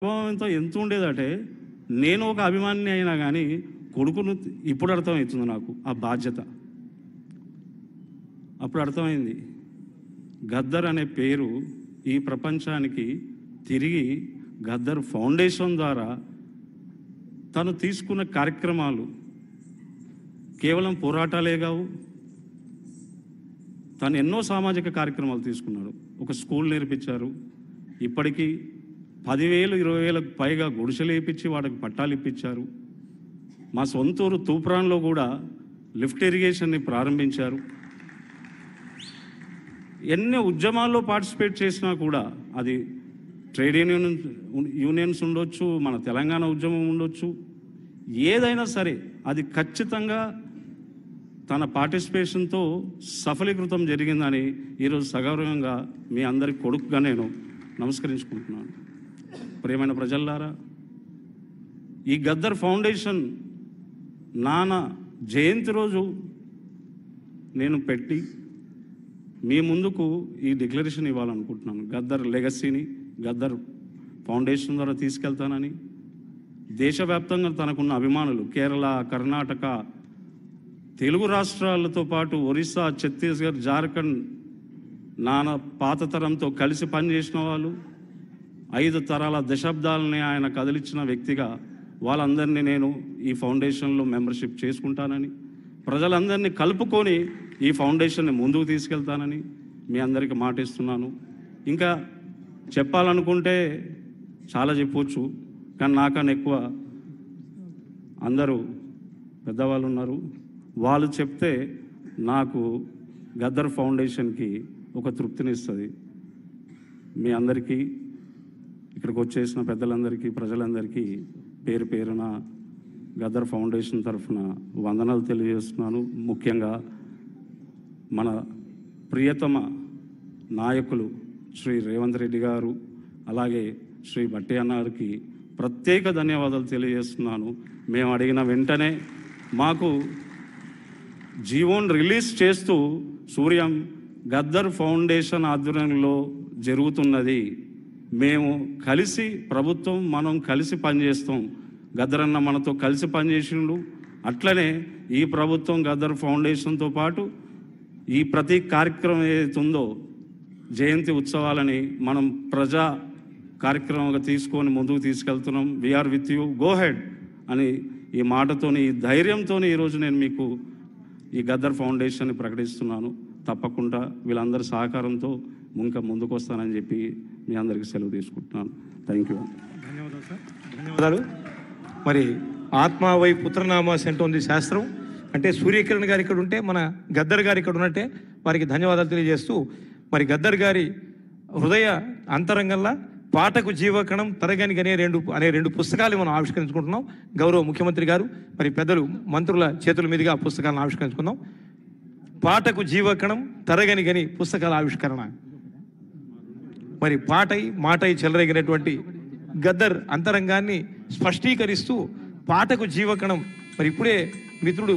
ప్రభావంతో ఎంత ఉండేదంటే నేను ఒక అభిమాని అయినా కానీ కొడుకును ఇప్పుడు అర్థమవుతుంది నాకు ఆ బాధ్యత. అప్పుడు అర్థమైంది గద్దర్ అనే పేరు ఈ ప్రపంచానికి తిరిగి గద్దర్ ఫౌండేషన్ ద్వారా తను తీసుకున్న కార్యక్రమాలు కేవలం పోరాటాలే కావు. తను ఎన్నో సామాజిక కార్యక్రమాలు తీసుకున్నాడు. ఒక స్కూల్ నేర్పించారు. ఇప్పటికీ 10,000 20,000కు పైగా గుడిసెలు వేయించి వాటికి పట్టాలు ఇప్పించారు. మా సొంతూరు తూప్రాన్లో కూడా లిఫ్ట్ ఇరిగేషన్ని ప్రారంభించారు. ఎన్ని ఉద్యమాల్లో పార్టిసిపేట్ చేసినా కూడా అది ట్రేడ్ యూనియన్స్ ఉండొచ్చు, మన తెలంగాణ ఉద్యమం ఉండొచ్చు, ఏదైనా సరే అది ఖచ్చితంగా తన పార్టిసిపేషన్తో సఫలీకృతం జరిగిందని ఈరోజు సగౌరవంగా మీ అందరి కొడుకుగా నేను నమస్కరించుకుంటున్నాను. ప్రియమైన ప్రజల్లారా, ఈ గద్దర్ ఫౌండేషన్ నాన్న జయంతి రోజు నేను పెట్టి మీ ముందుకు ఈ డిక్లరేషన్ ఇవ్వాలనుకుంటున్నాను. గద్దర్ లెగసీని గద్దర్ ఫౌండేషన్ ద్వారా తీసుకెళ్తానని, దేశవ్యాప్తంగా తనకున్న అభిమానులు కేరళ, కర్ణాటక, తెలుగు రాష్ట్రాలతో పాటు ఒరిస్సా, ఛత్తీస్గఢ్, జార్ఖండ్ నాన్న పాత తరంతో కలిసి పనిచేసిన వాళ్ళు, 5 తరాల దశాబ్దాలని ఆయన కదిలించిన వ్యక్తిగా వాళ్ళందరినీ నేను ఈ ఫౌండేషన్లో మెంబర్షిప్ చేసుకుంటానని, ప్రజలందరినీ కలుపుకొని ఈ ఫౌండేషన్ని ముందుకు తీసుకెళ్తానని మీ అందరికీ మాటిస్తున్నాను. ఇంకా చెప్పాలనుకుంటే చాలా చెప్పవచ్చు, కానీ నాకన్నా ఎక్కువ అందరూ పెద్దవాళ్ళు ఉన్నారు. వాళ్ళు చెప్తే నాకు గద్దర్ ఫౌండేషన్కి ఒక తృప్తినిస్తుంది. మీ అందరికీ ఇక్కడికి వచ్చేసిన పెద్దలందరికీ, ప్రజలందరికీ పేరు పేరున గద్దర్ ఫౌండేషన్ తరఫున వందనాలు తెలియజేస్తున్నాను. ముఖ్యంగా మన ప్రియతమ నాయకులు శ్రీ రేవంత్ రెడ్డి గారు, అలాగే శ్రీ భట్టి అన్నారికి ప్రత్యేక ధన్యవాదాలు తెలియజేస్తున్నాను. మేము అడిగిన వెంటనే మాకు జీవోన్ రిలీజ్ చేస్తూ సూర్యం గద్దర్ ఫౌండేషన్ ఆధ్వర్యంలో జరుగుతున్నది, మేము కలిసి ప్రభుత్వం మనం కలిసి పనిచేస్తాం, గద్దర్ అన్న మనతో కలిసి పనిచేసిండు, అట్లనే ఈ ప్రభుత్వం గద్దర్ ఫౌండేషన్తో పాటు ఈ ప్రతి కార్యక్రమం ఏదైతుందో జయంతి ఉత్సవాలని మనం ప్రజా కార్యక్రమంగా తీసుకొని ముందుకు తీసుకెళ్తున్నాం. We are with, you go ahead ఈ మాటతోని, ఈ ధైర్యంతో ఈరోజు నేను మీకు ఈ గద్దర్ ఫౌండేషన్ని ప్రకటిస్తున్నాను. తప్పకుండా వీళ్ళందరి సహకారంతో ఇంకా ముందుకు వస్తానని చెప్పి మీ అందరికీ సెలవు తీసుకుంటున్నాను. Thank you. ధన్యవాదాలు సార్, ధన్యవాదాలు. మరి ఆత్మావై పుత్రనామాస్ అంటోంది శాస్త్రం. అంటే సూర్యకిరణ్ గారు ఇక్కడ ఉంటే మన గద్దర్ గారు ఇక్కడ ఉన్నట్టే వారికి ధన్యవాదాలు తెలియజేస్తూ, మరి గద్దర్ గారి హృదయ అంతరంగంలో పాటకు జీవకణం తరగని అనే రెండు పుస్తకాలు మనం ఆవిష్కరించుకుంటున్నాం. గౌరవ ముఖ్యమంత్రి గారు మరి పెద్దలు మంత్రుల చేతుల మీదుగా పుస్తకాలను ఆవిష్కరించుకుందాం. పాటకు జీవకణం తరగని పుస్తకాల ఆవిష్కరణ. మరి మాటై చెలరేగినటువంటి గద్దర్ అంతరంగాన్ని స్పష్టీకరిస్తూ పాటకు జీవకణం. మరి ఇప్పుడే మిత్రుడు